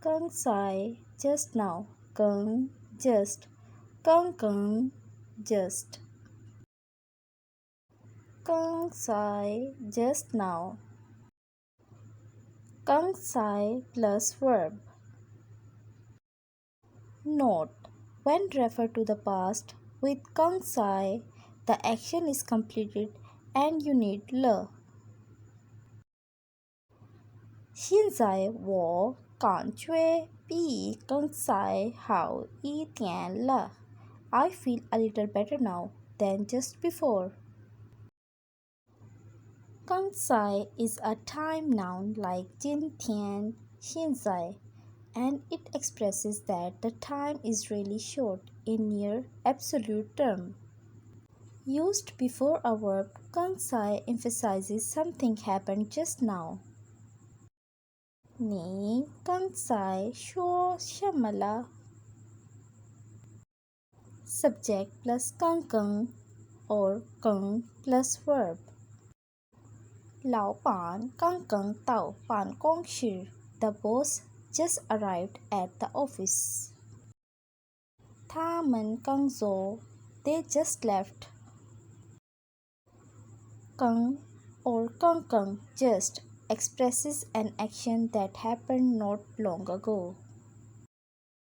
Concise just now. Gāng just. gānggāng just. Concise just now. Concise plus verb. Note: when referred to the past with concise, the action is completed and you need le. 现在我感觉比刚才好一点了。I feel a little better now than just before. 刚才 is a time noun like 今天、现在, and it expresses that the time is really short in near absolute term. Used before a verb, 刚才 emphasizes something happened just now. 你刚才说什么了？ Subject plus 刚刚 or 刚 plus verb. 老板刚刚到办公室。The boss just arrived at the office. 他们刚走。They just left. 刚 or 刚刚 just expresses an action that happened not long ago.